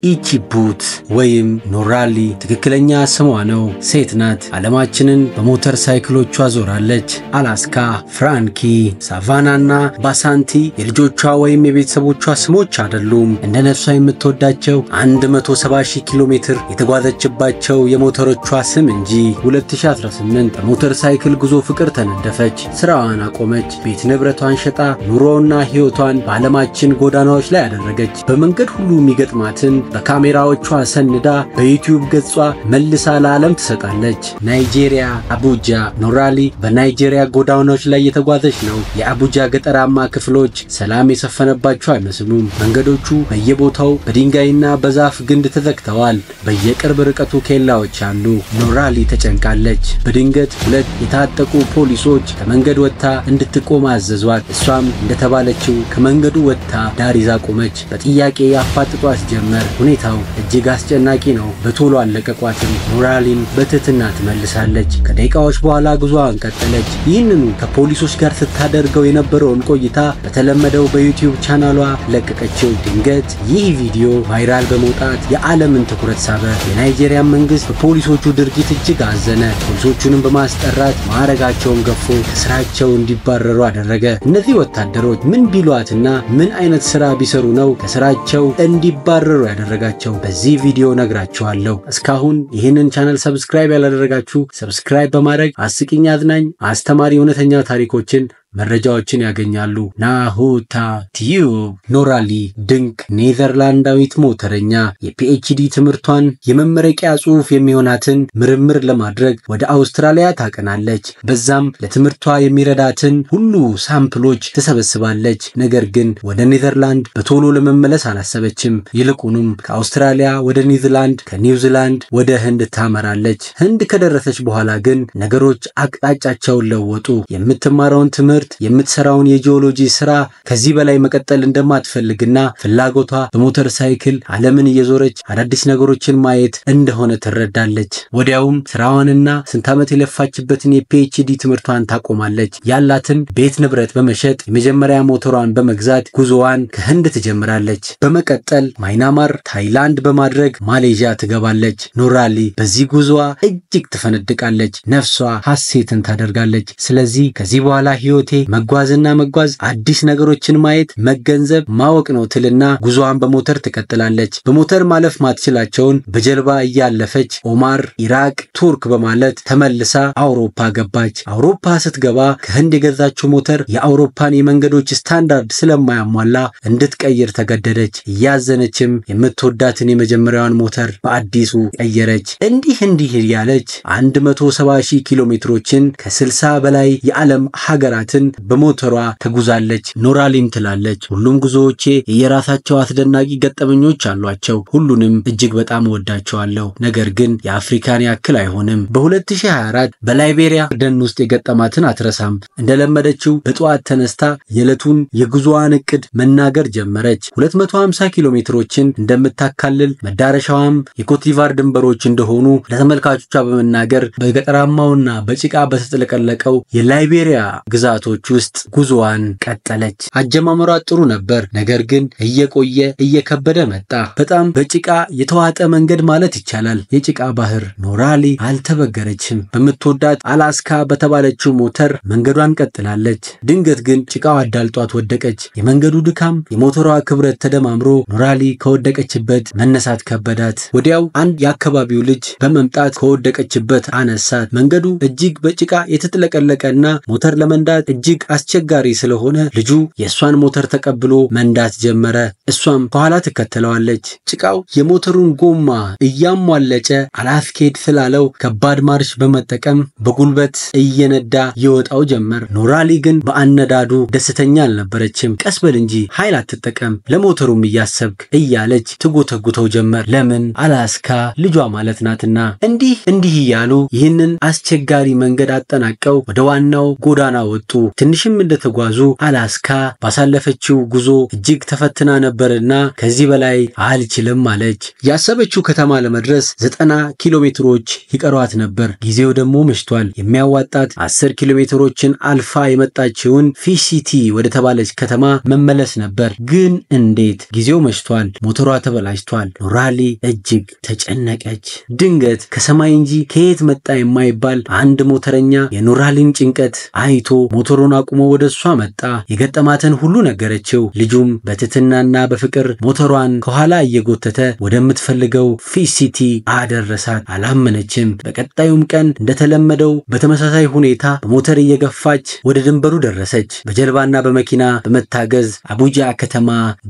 ኢቺቡት ወይም ኖራሊ ትክክለኛ ስሟ ነው። ሴት ናት። ዓለማችንን በሞተር ሳይክሎቿ ዞራለች። አላስካ፣ ፍራንኪ፣ ሳቫናና ባሳንቲ የልጆቿ ወይም የቤተሰቦቿ ስሞች አይደሉም። እንደ ነፍሷ የምትወዳቸው 170,000 ኪሎ ሜትር የተጓዘችባቸው የሞተሮቿ ስም እንጂ። 2018 በሞተር ሳይክል ጉዞ ፍቅር ተነደፈች። ስራዋን አቆመች። ቤት ንብረቷን ሸጣ ኑሮና ህይወቷን በዓለማችን ጎዳናዎች ላይ አደረገች። በመንገድ ሁሉ የሚገጥማትን በካሜራዎቿ ሰንዳ በዩቲዩብ ገጿ መልሳ ለዓለም ትሰጣለች። ናይጄሪያ አቡጃ። ኖራሊ በናይጄሪያ ጎዳናዎች ላይ የተጓዘች ነው። የአቡጃ ገጠራማ ክፍሎች ሰላም የሰፈነባቸው አይመስሉም። መንገዶቹ በየቦታው በድንጋይና በዛፍ ግንድ ተዘግተዋል። በየቅርብ ርቀቱ ኬላዎች አሉ። ኖራሊ ተጨንቃለች። በድንገት ሁለት የታጠቁ ፖሊሶች ከመንገድ ወጥታ እንድትቆም አዘዟት። እሷም እንደተባለችው ከመንገዱ ወጥታ ዳር ይዛ ቆመች። በጥያቄ ያፋጥጧት ጀመር። ሁኔታው እጅግ አስጨናቂ ነው። በቶሎ አለቀቋትም። ኖራሊን በትህትና ትመልሳለች። ከደቂቃዎች በኋላ ጉዞዋን ቀጠለች። ይህንኑ ከፖሊሶች ጋር ስታደርገው የነበረውን ቆይታ በተለመደው በዩቲዩብ ቻናሏ ለቀቀችው። ድንገት ይህ ቪዲዮ ቫይራል በመውጣት የዓለምን ትኩረት ሳበ። የናይጄሪያ መንግስት በፖሊሶቹ ድርጊት እጅግ አዘነ። ፖሊሶቹንም በማስጠራት ማዕረጋቸውን ገፎ ከስራቸው እንዲባረሩ አደረገ። እነዚህ ወታደሮች ምን ቢሏትና ምን አይነት ስራ ቢሰሩ ነው ከስራቸው እንዲባረሩ ያደረጋቸው? በዚህ ቪዲዮ ነግራችኋለሁ። እስካሁን ይህንን ቻናል ሰብስክራይብ ያላደረጋችሁ ሰብስክራይብ በማድረግ አስቂኝ፣ አዝናኝ፣ አስተማሪ እውነተኛ ታሪኮችን መረጃዎችን ያገኛሉ። ናሁታ ቲዩብ። ኖራሊ ድንቅ ኔዘርላንዳዊት ሞተረኛ የፒኤችዲ ትምህርቷን የመመረቂያ ጽሑፍ የሚሆናትን ምርምር ለማድረግ ወደ አውስትራሊያ ታቀናለች። በዛም ለትምህርቷ የሚረዳትን ሁሉ ሳምፕሎች ትሰበስባለች። ነገር ግን ወደ ኔዘርላንድ በቶሎ ለመመለስ አላሰበችም። ይልቁንም ከአውስትራሊያ ወደ ኒውዚላንድ፣ ከኒውዚላንድ ወደ ህንድ ታመራለች። ህንድ ከደረሰች በኋላ ግን ነገሮች አቅጣጫቸውን ለወጡ። የምትማረውን ትምህርት የምትሰራውን የጂኦሎጂ ስራ ከዚህ በላይ መቀጠል እንደማትፈልግና ፍላጎቷ በሞተር ሳይክል ዓለምን እየዞረች አዳዲስ ነገሮችን ማየት እንደሆነ ትረዳለች። ወዲያውም ስራዋንና ስንት ዓመት የለፋችበትን የፒኤችዲ ትምህርቷን ታቆማለች። ያላትን ቤት ንብረት በመሸጥ የመጀመሪያ ሞተሯን በመግዛት ጉዞዋን ከህንድ ትጀምራለች። በመቀጠል ማይናማር፣ ታይላንድ በማድረግ ማሌዥያ ትገባለች። ኖራሊ በዚህ ጉዞዋ እጅግ ትፈነድቃለች። ነፍሷ ሐሴትን ታደርጋለች። ስለዚህ ከዚህ በኋላ ህይወቴ መጓዝ፣ አዲስ ነገሮችን ማየት፣ መገንዘብ፣ ማወቅ ነው ትልና ጉዞዋን በሞተር ትቀጥላለች። በሞተር ማለፍ ማትችላቸውን በጀልባ እያለፈች ኦማር፣ ኢራቅ፣ ቱርክ በማለት ተመልሳ አውሮፓ ገባች። አውሮፓ ስትገባ ከህንድ የገዛችው ሞተር የአውሮፓን የመንገዶች ስታንዳርድ ስለማያሟላ እንድትቀይር ተገደደች። እያዘነችም የምትወዳትን የመጀመሪያዋን ሞተር በአዲሱ ቀየረች። እንዲህ እያለች 170,000 ኪሎ ሜትሮችን ከ60 በላይ የዓለም ሀገራትን በሞተሯ ተጉዛለች። ኖራሊም ትላለች፣ ሁሉም ጉዞዎቼ የራሳቸው አስደናቂ ገጠመኞች አሏቸው። ሁሉንም እጅግ በጣም ወዳቸዋለሁ። ነገር ግን የአፍሪካን ያክል አይሆንም። በ2024 በላይቤሪያ ደን ውስጥ የገጠማትን አትረሳም። እንደለመደችው በጠዋት ተነስታ የዕለቱን የጉዞዋን እቅድ መናገር ጀመረች። 250 ኪሎ ሜትሮችን እንደምታካልል መዳረሻዋም የኮትዲቫር ድንበሮች እንደሆኑ ለተመልካቾቿ በመናገር በገጠራማውና በጭቃ በተጥለቀለቀው የላይቤሪያ ግዛቶች ውስጥ ጉዞዋን ቀጠለች። አጀማመሯ ጥሩ ነበር፣ ነገር ግን እየቆየ እየከበደ መጣ። በጣም በጭቃ የተዋጠ መንገድ ማለት ይቻላል። የጭቃ ባህር። ኖራሊ አልተበገረችም። በምትወዳት አላስካ በተባለችው ሞተር መንገዷን ቀጥላለች። ድንገት ግን ጭቃው አዳልጧት ወደቀች። የመንገዱ ድካም፣ የሞተሯ ክብረት ተደማምሮ ኖራሊ ከወደቀችበት መነሳት ከበዳት። ወዲያው አንድ የአካባቢው ልጅ በመምጣት ከወደቀችበት አነሳት። መንገዱ እጅግ በጭቃ የተጥለቀለቀና ሞተር ለመንዳት እጅግ አስቸጋሪ ስለሆነ ልጁ የእሷን ሞተር ተቀብሎ መንዳት ጀመረ። እሷም ከኋላ ትከተለዋለች። ጭቃው የሞተሩን ጎማ እያሟለጨ አላስኬድ ስላለው ከባድ ማርሽ በመጠቀም በጉልበት እየነዳ ይወጣው ጀመር። ኖራሊ ግን በአነዳዱ ደስተኛ አልነበረችም። ቀስበል እንጂ ኃይል አትጠቀም፣ ለሞተሩም እያሰብክ እያለች ትጎተጉተው ጀመር። ለምን? አላስካ ልጇ ማለት ናትና። እንዲህ እያሉ ይህንን አስቸጋሪ መንገድ አጠናቀው ወደ ዋናው ጎዳና ወጡ። ትንሽም እንደተጓዙ አላስካ ባሳለፈችው ጉዞ እጅግ ተፈትና ነበርና ከዚህ በላይ አልችልም አለች። ያሰበችው ከተማ ለመድረስ 90 ኪሎ ሜትሮች ይቀሯት ነበር። ጊዜው ደግሞ መሽቷል። የሚያዋጣት 10 ኪሎ ሜትሮችን አልፋ የመጣችውን ፊሽ ሲቲ ወደ ተባለች ከተማ መመለስ ነበር። ግን እንዴት? ጊዜው መሽቷል። ሞተሯ ተበላሽቷል። ኖራሊ እጅግ ተጨነቀች። ድንገት ከሰማይ እንጂ ከየት መጣ የማይባል አንድ ሞተረኛ የኖራሊን ጭንቀት አይቶ ሞተሩን አቁሞ ወደሷ መጣ። የገጠማትን ሁሉ ነገረችው። ልጁም በትህትናና በፍቅር ሞተሯን ከኋላ እየጎተተ ወደምትፈልገው ፊሽ ሲቲ አደረሳት። አላመነችም። በቀጣዩም ቀን እንደተለመደው በተመሳሳይ ሁኔታ በሞተር እየገፋች ወደ ድንበሩ ደረሰች። በጀልባና በመኪና በመታገዝ አቡጃ ከተማ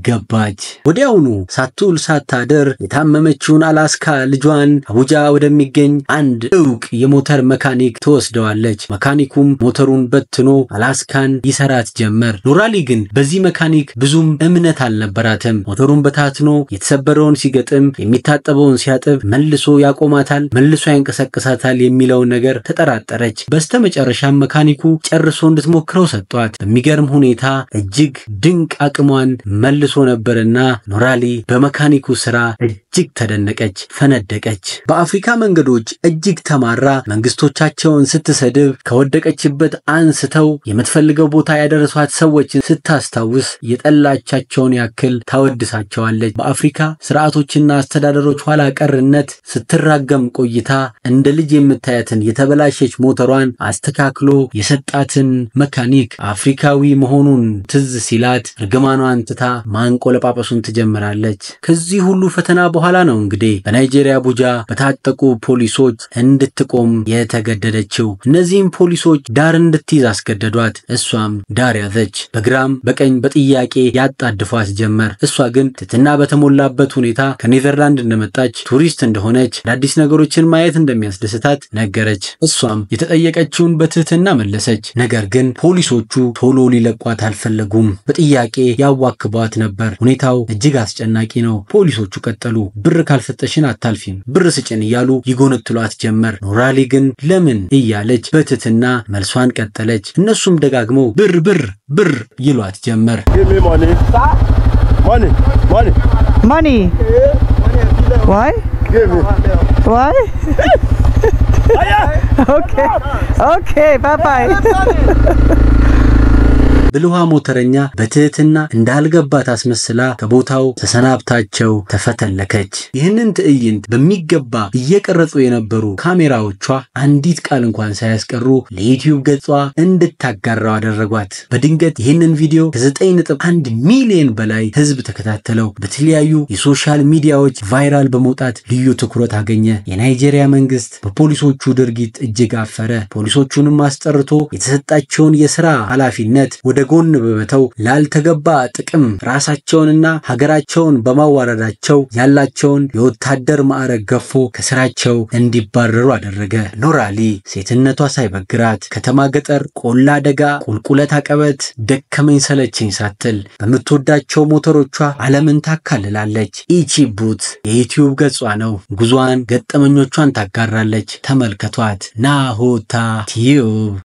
ገባች። ወዲያውኑ ሳትውል ሳታድር የታመመችውን አላስካ ልጇን አቡጃ ወደሚገኝ አንድ ዕውቅ የሞተር መካኒክ ትወስደዋለች። መካኒኩም ሞተሩን በትኖ አላስካን ይሰራት ጀመር። ኖራሊ ግን በዚህ መካኒክ ብዙም እምነት አልነበራትም። ሞተሩን በታትኖ የተሰበረውን ሲገጥም የሚታጠበውን ሲያጥብ መልሶ ያቆማታል፣ መልሶ ያንቀሳቅሳታል የሚለውን ነገር ተጠራጠረች። በስተመጨረሻም መካኒኩ ጨርሶ እንድትሞክረው ሰጧት። በሚገርም ሁኔታ እጅግ ድንቅ አቅሟን መልሶ ነበርና ኖራሊ በመካኒኩ ስራ እጅግ ተደነቀች፣ ፈነደቀች። በአፍሪካ መንገዶች እጅግ ተማራ መንግስቶቻቸውን ስትሰድብ ከወደቀችበት አንስተው የምትፈልገው ቦታ ያደረሷት ሰዎችን ስታስታውስ የጠላቻቸውን ያክል ታወድሳቸዋለች። በአፍሪካ ስርዓቶችና አስተዳደሮች ኋላ ቀርነት ስትራገም ቆይታ እንደ ልጅ የምታያትን የተበላሸች ሞተሯን አስተካክሎ የሰጣትን መካኒክ አፍሪካዊ መሆኑን ትዝ ሲላት እርግማኗን ትታ ማንቆለጳጳሱን ትጀምራለች። ከዚህ ሁሉ ፈተና በኋላ ነው እንግዲህ በናይጄሪያ አቡጃ በታጠቁ ፖሊሶች እንድትቆም የተገደደችው። እነዚህም ፖሊሶች ዳር እንድትይዝ አስገደዷት። እሷም ዳር ያዘች። በግራም በቀኝ በጥያቄ ያጣድፏት ጀመር። እሷ ግን ትህትና በተሞላበት ሁኔታ ከኔዘርላንድ እንደመጣች ቱሪስት እንደሆነች አዳዲስ ነገሮችን ማየት እንደሚያስደስታት ነገረች። እሷም የተጠየቀችውን በትህትና መለሰች። ነገር ግን ፖሊሶቹ ቶሎ ሊለቋት አልፈለጉም። በጥያቄ ያዋክቧት ነበር። ሁኔታው እጅግ አስጨናቂ ነው። ፖሊሶቹ ቀጠሉ። ብር ካልሰጠሽን አታልፊም፣ ብር ስጭን እያሉ ይጎነትሏት ጀመር። ኖራሊ ግን ለምን እያለች በትህትና መልሷን ቀጠለች። እነሱም ደጋግመው ብር ብር ብር ይሏት ጀመር። Money. Why? Why? Okay, bye-bye. ብልሃ ሞተረኛ በትህትና እንዳልገባት አስመስላ ከቦታው ተሰናብታቸው ተፈተለከች። ይህንን ትዕይንት በሚገባ እየቀረጹ የነበሩ ካሜራዎቿ አንዲት ቃል እንኳን ሳያስቀሩ ለዩቲዩብ ገጿ እንድታጋራው አደረጓት። በድንገት ይህንን ቪዲዮ ከ9.1 ሚሊዮን በላይ ህዝብ ተከታተለው። በተለያዩ የሶሻል ሚዲያዎች ቫይራል በመውጣት ልዩ ትኩረት አገኘ። የናይጄሪያ መንግስት በፖሊሶቹ ድርጊት እጅግ አፈረ። ፖሊሶቹንም አስጠርቶ የተሰጣቸውን የሥራ ኃላፊነት ወደ ጎን በመተው ላልተገባ ጥቅም ራሳቸውንና ሀገራቸውን በማዋረዳቸው ያላቸውን የወታደር ማዕረግ ገፎ ከስራቸው እንዲባረሩ አደረገ። ኖራሊ ሴትነቷ ሳይበግራት ከተማ፣ ገጠር፣ ቆላ፣ ደጋ፣ ቁልቁለት፣ አቀበት ደከመኝ ሰለቸኝ ሳትል በምትወዳቸው ሞተሮቿ ዓለምን ታካልላለች። ኢቺቡት የዩቲዩብ ገጿ ነው። ጉዟን፣ ገጠመኞቿን ታጋራለች። ተመልከቷት። ናሆታ ቲዩብ